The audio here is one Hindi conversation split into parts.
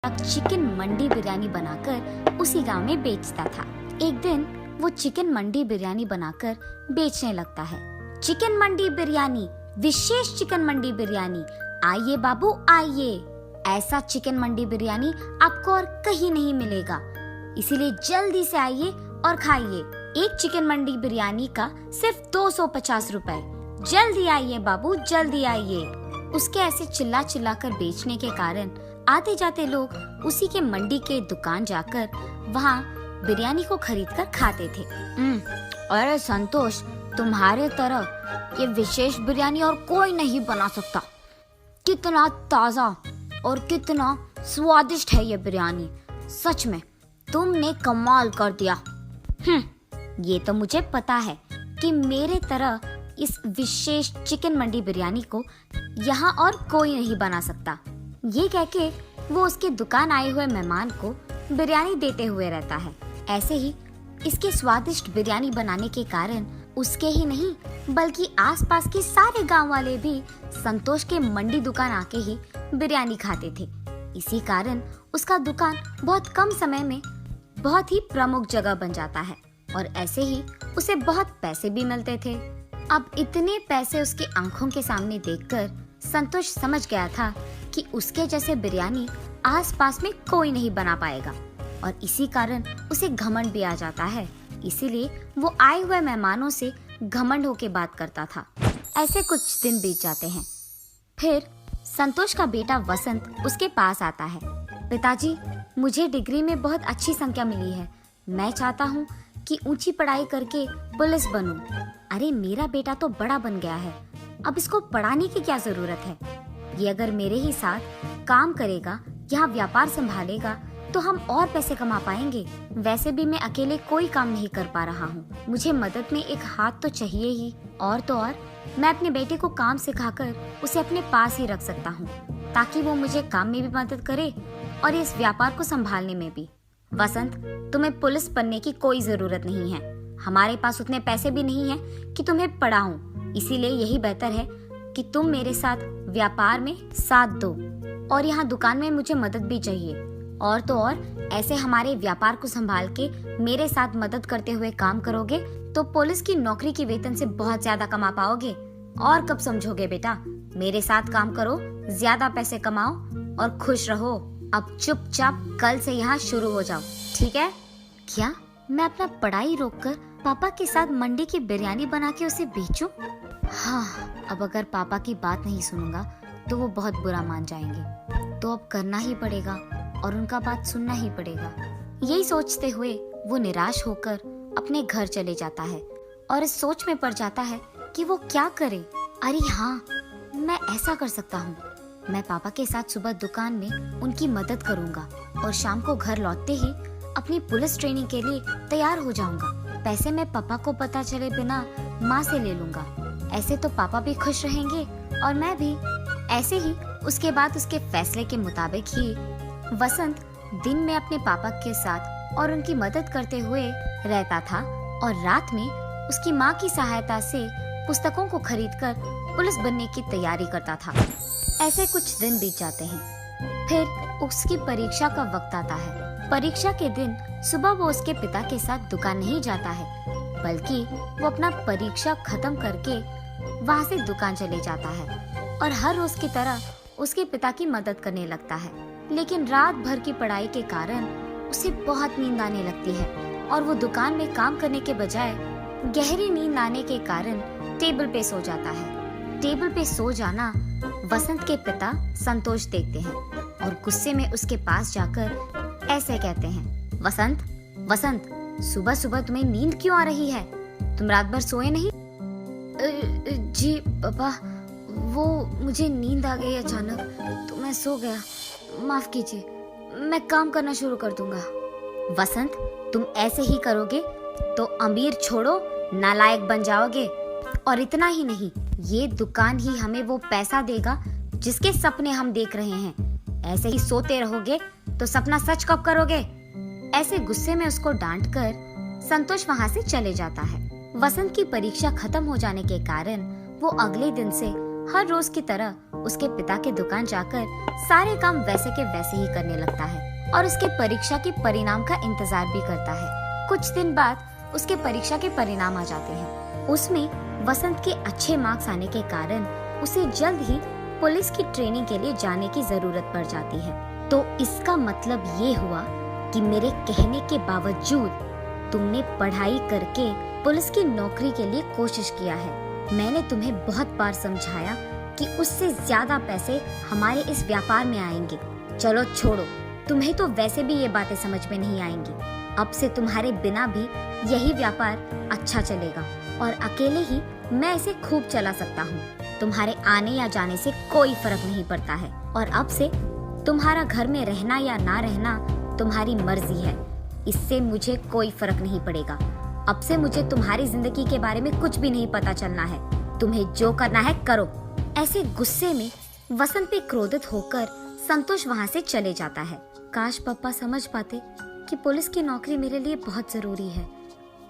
चिकन मंडी बिरयानी बनाकर उसी गांव में बेचता था। एक दिन वो चिकन मंडी बिरयानी बनाकर बेचने लगता है। चिकन मंडी बिरयानी, विशेष चिकन मंडी बिरयानी, आइए बाबू आइए। ऐसा चिकन मंडी बिरयानी आपको और कहीं नहीं मिलेगा, इसीलिए जल्दी से आइए और खाइए। एक चिकन मंडी बिरयानी का सिर्फ 250 रुपए। जल्दी आइए बाबू, जल्दी आइए। उसके ऐसे चिल्ला चिल्ला कर बेचने के कारण आते जाते लोग उसी के मंडी के दुकान जाकर वहाँ बिरयानी को खरीद कर खाते थे। अरे संतोष, तुम्हारे तरह ये विशेष बिरयानी और कोई नहीं बना सकता। कितना ताजा और कितना स्वादिष्ट है ये बिरयानी। सच में तुमने कमाल कर दिया। ये तो मुझे पता है कि मेरे तरह इस विशेष चिकन मंडी बिरयानी को यहाँ और कोई नहीं बना सकता। ये कह के वो उसके दुकान आए हुए मेहमान को बिरयानी देते हुए रहता है। ऐसे ही इसके स्वादिष्ट बिरयानी बनाने के कारण उसके ही नहीं बल्कि आसपास के सारे गांव वाले भी संतोष के मंडी दुकान आके ही बिरयानी खाते थे। इसी कारण उसका दुकान बहुत कम समय में बहुत ही प्रमुख जगह बन जाता है और ऐसे ही उसे बहुत पैसे भी मिलते थे। अब इतने पैसे उसकी आंखों के सामने देखकर संतोष समझ गया था कि उसके जैसे बिरयानी आसपास में कोई नहीं बना पाएगा और इसी कारण उसे घमंड भी आ जाता है। इसीलिए वो आए हुए मेहमानों से घमंड होके बात करता था। ऐसे कुछ दिन बीत जाते हैं। फिर संतोष का बेटा वसंत उसके पास आता है। पिताजी, मुझे डिग्री में बहुत अच्छी संख्या मिली है। मैं चाहता हूँ कि ऊंची पढ़ाई करके पुलिस बनूं। अरे मेरा बेटा तो बड़ा बन गया है, अब इसको पढ़ाने की क्या जरूरत है। ये अगर मेरे ही साथ काम करेगा, यहाँ व्यापार संभालेगा तो हम और पैसे कमा पाएंगे। वैसे भी मैं अकेले कोई काम नहीं कर पा रहा हूँ, मुझे मदद में एक हाथ तो चाहिए ही। और तो और मैं अपने बेटे को काम सिखाकर उसे अपने पास ही रख सकता हूँ ताकि वो मुझे काम में भी मदद करे और इस व्यापार को संभालने में भी। वसंत, तुम्हें पुलिस बनने की कोई जरूरत नहीं है। हमारे पास उतने पैसे भी नहीं हैं कि तुम्हें पढ़ाऊं। इसीलिए यही बेहतर है कि तुम मेरे साथ व्यापार में साथ दो और यहाँ दुकान में मुझे मदद भी चाहिए। और तो और ऐसे हमारे व्यापार को संभाल के मेरे साथ मदद करते हुए काम करोगे तो पुलिस की नौकरी की वेतन से बहुत ज्यादा कमा पाओगे। और कब समझोगे बेटा, मेरे साथ काम करो, ज्यादा पैसे कमाओ और खुश रहो। अब चुपचाप कल से यहाँ शुरू हो जाओ, ठीक है? क्या मैं अपना पढ़ाई रोककर पापा के साथ मंडी की बिरयानी बना के उसे बेचूं? हाँ, अब अगर पापा की बात नहीं सुनूंगा तो वो बहुत बुरा मान जाएंगे। तो अब करना ही पड़ेगा और उनका बात सुनना ही पड़ेगा। यही सोचते हुए वो निराश होकर अपने घर चले जाता है और इस सोच में पड़ जाता है कि वो क्या करे। अरे हाँ, मैं ऐसा कर सकता हूँ। मैं पापा के साथ सुबह दुकान में उनकी मदद करूँगा और शाम को घर लौटते ही अपनी पुलिस ट्रेनिंग के लिए तैयार हो जाऊंगा। पैसे मैं पापा को पता चले बिना माँ से ले लूंगा। ऐसे तो पापा भी खुश रहेंगे और मैं भी। ऐसे ही उसके बाद उसके फैसले के मुताबिक ही वसंत दिन में अपने पापा के साथ और उनकी मदद करते हुए रहता था और रात में उसकी माँ की सहायता से पुस्तकों को खरीदकर पुलिस बनने की तैयारी करता था। ऐसे कुछ दिन बीत जाते हैं। फिर उसकी परीक्षा का वक्त आता है। परीक्षा के दिन सुबह वो उसके पिता के साथ दुकान नहीं जाता है बल्कि वो अपना परीक्षा खत्म करके वहाँ से दुकान चले जाता है और हर रोज की तरह उसके पिता की मदद करने लगता है। लेकिन रात भर की पढ़ाई के कारण उसे बहुत नींद आने लगती है और वो दुकान में काम करने के बजाय गहरी नींद आने के कारण टेबल पे सो जाता है। टेबल पे सो जाना वसंत के पिता संतोष देखते हैं और गुस्से में उसके पास जाकर ऐसे कहते हैं, वसंत, वसंत, सुबह सुबह तुम्हें नींद क्यों आ रही है? तुम रात भर सोए नहीं? जी पापा, वो मुझे नींद आ गई अचानक तो मैं सो गया। माफ कीजिए, मैं काम करना शुरू कर दूंगा। वसंत, तुम ऐसे ही करोगे तो अमीर छोड़ो नालायक बन जाओगे। और इतना ही नहीं, ये दुकान ही हमें वो पैसा देगा जिसके सपने हम देख रहे हैं। ऐसे ही सोते रहोगे तो सपना सच कब करोगे? ऐसे गुस्से में उसको डांटकर संतोष वहाँ से चले जाता है। वसंत की परीक्षा खत्म हो जाने के कारण वो अगले दिन से हर रोज की तरह उसके पिता के दुकान जाकर सारे काम वैसे के वैसे ही करने लगता है और उसके परीक्षा के परिणाम का इंतजार भी करता है। कुछ दिन बाद उसके परीक्षा के परिणाम आ जाते हैं। उसमें वसंत के अच्छे मार्क्स आने के कारण उसे जल्द ही पुलिस की ट्रेनिंग के लिए जाने की जरूरत पड़ जाती है। तो इसका मतलब ये हुआ कि मेरे कहने के बावजूद तुमने पढ़ाई करके पुलिस की नौकरी के लिए कोशिश किया है। मैंने तुम्हें बहुत बार समझाया कि उससे ज्यादा पैसे हमारे इस व्यापार में आएंगे। चलो छोड़ो, तुम्हें तो वैसे भी ये बातें समझ में नहीं आएंगी। अब से तुम्हारे बिना भी यही व्यापार अच्छा चलेगा और अकेले ही मैं इसे खूब चला सकता हूँ। तुम्हारे आने या जाने से कोई फर्क नहीं पड़ता है और अब से तुम्हारा घर में रहना या ना रहना तुम्हारी मर्जी है। इससे मुझे कोई फर्क नहीं पड़ेगा। अब से मुझे तुम्हारी जिंदगी के बारे में कुछ भी नहीं पता चलना है। तुम्हें जो करना है करो। ऐसे गुस्से में वसंत पे क्रोधित होकर संतोष वहाँ से चले जाता है। काश पापा समझ पाते कि पुलिस की नौकरी मेरे लिए बहुत जरूरी है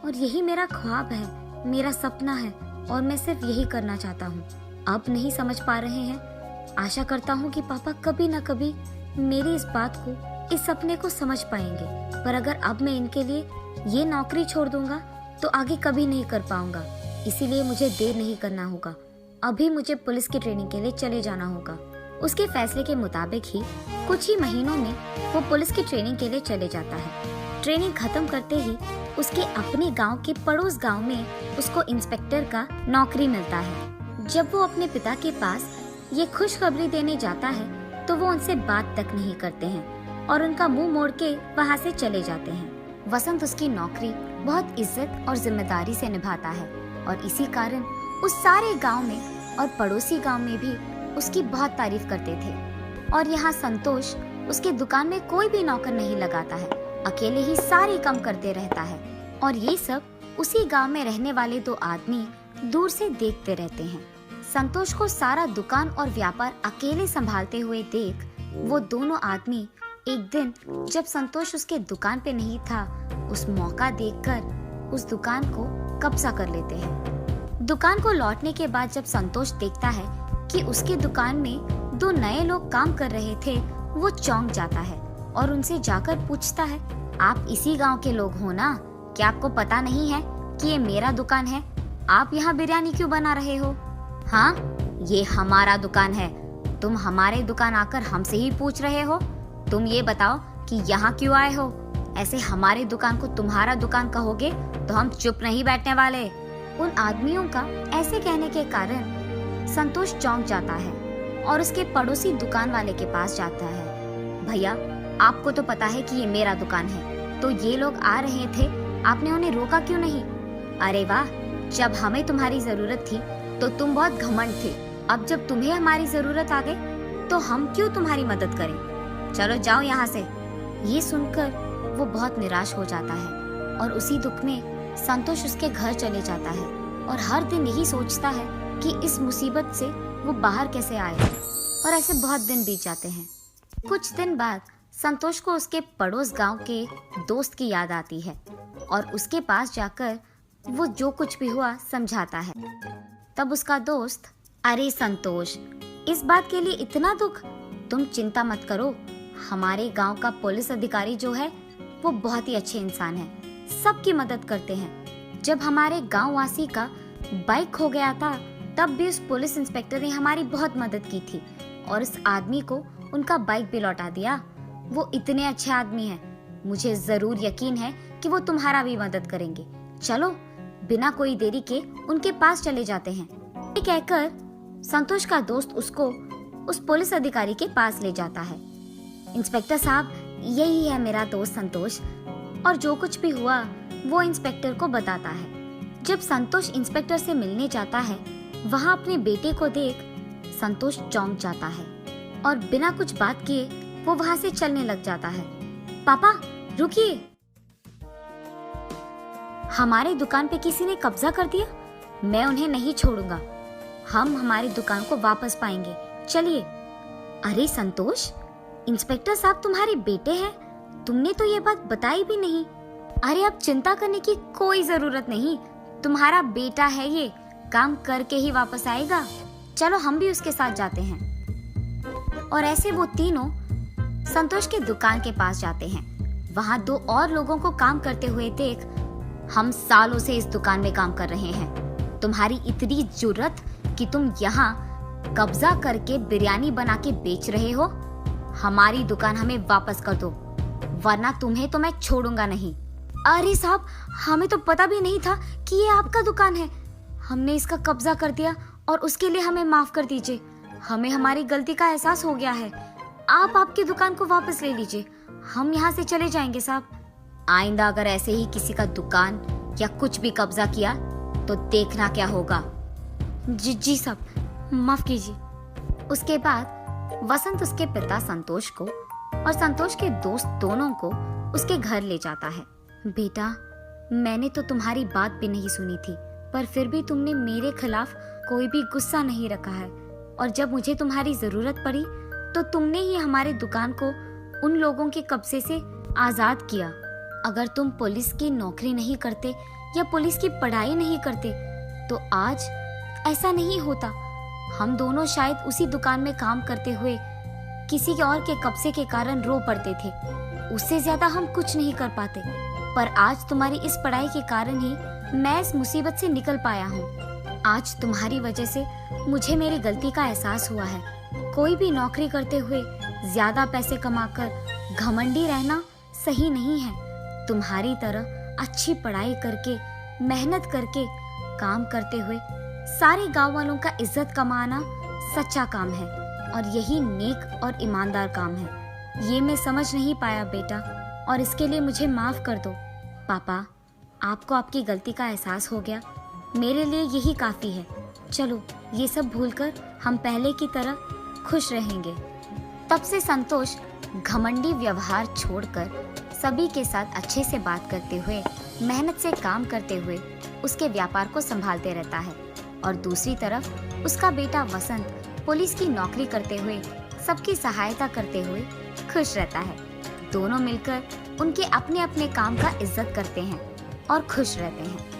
और यही मेरा ख्वाब है, मेरा सपना है और मैं सिर्फ यही करना चाहता हूँ। अब नहीं समझ पा रहे हैं। आशा करता हूँ कि पापा कभी न कभी मेरी इस बात को, इस सपने को समझ पाएंगे। पर अगर अब मैं इनके लिए ये नौकरी छोड़ दूंगा तो आगे कभी नहीं कर पाऊंगा। इसीलिए मुझे देर नहीं करना होगा। अभी मुझे पुलिस की ट्रेनिंग के लिए चले जाना होगा। उसके फैसले के मुताबिक ही कुछ ही महीनों में वो पुलिस की ट्रेनिंग के लिए चले जाता है। ट्रेनिंग खत्म करते ही उसके अपने गांव के पड़ोस गांव में उसको इंस्पेक्टर का नौकरी मिलता है। जब वो अपने पिता के पास ये खुशखबरी देने जाता है तो वो उनसे बात तक नहीं करते हैं और उनका मुंह मोड़ के वहाँ से चले जाते हैं। वसंत उसकी नौकरी बहुत इज्जत और जिम्मेदारी से निभाता है और इसी कारण उस सारे गांव में और पड़ोसी गांव में भी उसकी बहुत तारीफ करते थे। और यहाँ संतोष उसके दुकान में कोई भी नौकर नहीं लगाता है, अकेले ही सारे काम करते रहता है। और ये सब उसी गांव में रहने वाले दो आदमी दूर से देखते रहते हैं। संतोष को सारा दुकान और व्यापार अकेले संभालते हुए देख वो दोनों आदमी एक दिन जब संतोष उसके दुकान पे नहीं था, उस मौका देखकर उस दुकान को कब्जा कर लेते हैं। दुकान को लौटने के बाद जब संतोष देखता है कि उसके दुकान में दो नए लोग काम कर रहे थे, वो चौंक जाता है और उनसे जाकर पूछता है, आप इसी गांव के लोग हो ना? क्या आपको पता नहीं है कि ये मेरा दुकान है? आप यहाँ बिरयानी क्यों बना रहे हो? हाँ, ये हमारा दुकान है। तुम हमारे दुकान आकर हमसे ही पूछ रहे हो? तुम ये बताओ कि यहाँ क्यों आए हो? ऐसे हमारे दुकान को तुम्हारा दुकान कहोगे तो हम चुप नहीं बैठने वाले। उन आदमियों का ऐसे कहने के कारण संतोष चौंक जाता है और उसके पड़ोसी दुकान वाले के पास जाता है। भैया, आपको तो पता है कि ये मेरा दुकान है, तो ये लोग आ रहे थे, आपने उन्हें रोका क्यों नहीं? अरे वाह, जब हमें तुम्हारी जरूरत थी तो तुम बहुत घमंड थे। अब जब तुम्हें हमारी जरूरत आ गई तो हम क्यों तुम्हारी मदद करें? चलो जाओ यहाँ से। ये सुनकर वो बहुत निराश हो जाता है और उसी दुख में संतोष उसके घर चले जाता है और हर दिन यही सोचता है कि इस मुसीबत से वो बाहर कैसे आए। और ऐसे बहुत दिन बीत जाते हैं। कुछ दिन बाद संतोष को उसके पड़ोस गांव के दोस्त की याद आती है और उसके पास जाकर वो जो कुछ भी हुआ समझाता है। तब उसका दोस्त, अरे संतोष, इस बात के लिए इतना दुख? तुम चिंता मत करो, हमारे गांव का पुलिस अधिकारी जो है वो बहुत ही अच्छे इंसान है, सबकी मदद करते हैं। जब हमारे गांव वासी का बाइक खो गया था तब भी उस पुलिस इंस्पेक्टर ने हमारी बहुत मदद की थी और उस आदमी को उनका बाइक भी लौटा दिया। वो इतने अच्छे आदमी हैं, मुझे जरूर यकीन है कि वो तुम्हारा भी मदद करेंगे। चलो बिना कोई देरी के उनके पास चले जाते हैं। ये कहकर संतोष का दोस्त उसको उस पुलिस अधिकारी के पास ले जाता है। इंस्पेक्टर साहब, यही है मेरा दोस्त संतोष, और जो कुछ भी हुआ वो इंस्पेक्टर को बताता है। जब संतोष इंस्पेक्टर से मिलने जाता है, वहाँ अपने बेटे को देख संतोष चौंक जाता है और बिना कुछ बात किए वो वहाँ से चलने लग जाता है। पापा रुकिए, हमारे दुकान पे किसी ने कब्जा कर दिया। मैं उन्हें नहीं छोड़ूंगा, हम हमारी दुकान को वापस पाएंगे, चलिए। अरे संतोष, इंस्पेक्टर साहब तुम्हारे बेटे हैं, तुमने तो ये बात बताई भी नहीं। अरे अब चिंता करने की कोई जरूरत नहीं, तुम्हारा बेटा है, ये काम करके ही वापस आएगा। चलो हम भी उसके साथ जाते हैं। और ऐसे वो तीनों संतोष की दुकान के पास जाते हैं। वहाँ दो और लोगों को काम करते हुए देख, हम सालों से इस दुकान में काम कर रहे हैं। तुम्हारी इतनी जुर्रत कि तुम यहाँ कब्जा करके बिरयानी बना के बेच रहे हो? हमारी दुकान हमें वापस कर दो, वरना तुम्हें तो मैं छोड़ूंगा नहीं। अरे साहब, हमें तो पता भी नहीं था कि ये आपका दुकान है। हमने इसका कब्जा कर दिया और उसके लिए हमें माफ कर दीजिए। हमें हमारी गलती का एहसास हो गया है। आप आपकी दुकान को वापस ले लीजिए, हम यहाँ से चले जाएंगे साहब। आइंदा अगर ऐसे ही किसी का दुकान या कुछ भी कब्जा किया तो देखना क्या होगा। जी साहब, माफ कीजिए। उसके बाद वसंत उसके पिता संतोष को और संतोष के दोस्त दोनों को उसके घर ले जाता है। बेटा, मैंने तो तुम्हारी बात भी नहीं सुनी थी, पर फिर भी तुमने मेरे खिलाफ कोई भी गुस्सा नहीं रखा है, और जब मुझे तुम्हारी जरूरत पड़ी तो तुमने ही हमारे दुकान को उन लोगों के कब्जे से आजाद किया। अगर तुम पुलिस की नौकरी नहीं करते या पुलिस की पढ़ाई नहीं करते तो आज ऐसा नहीं होता। हम दोनों शायद उसी दुकान में काम करते हुए किसी के और के कब्जे के कारण रो पड़ते थे। उससे ज्यादा हम कुछ नहीं कर पाते, पर आज तुम्हारी इस पढ़ाई के कारण ही मैं इस मुसीबत से निकल पाया हूँ। आज तुम्हारी वजह से मुझे मेरी गलती का एहसास हुआ है। कोई भी नौकरी करते हुए ज्यादा पैसे कमाकर घमंडी रहना सही नहीं है। तुम्हारी तरह अच्छी पढ़ाई करके, मेहनत करके काम करते हुए सारे गांव वालों का इज्जत कमाना सच्चा काम है, और यही नेक और ईमानदार काम है। ये मैं समझ नहीं पाया बेटा, और इसके लिए मुझे माफ कर दो। पापा, आपको आपकी गलती का एहसास हो गया, मेरे लिए यही काफी है। चलो, ये सब भूलकर हम पहले की तरह खुश रहेंगे। तब से संतोष घमंडी व्यवहार छोड़कर सभी के साथ अच्छे से बात करते हुए, मेहनत से काम करते हुए उसके व्यापार को संभालते रहता है, और दूसरी तरफ उसका बेटा वसंत पुलिस की नौकरी करते हुए सबकी सहायता करते हुए खुश रहता है। दोनों मिलकर उनके अपने अपने काम का इज्जत करते हैं और खुश रहते हैं।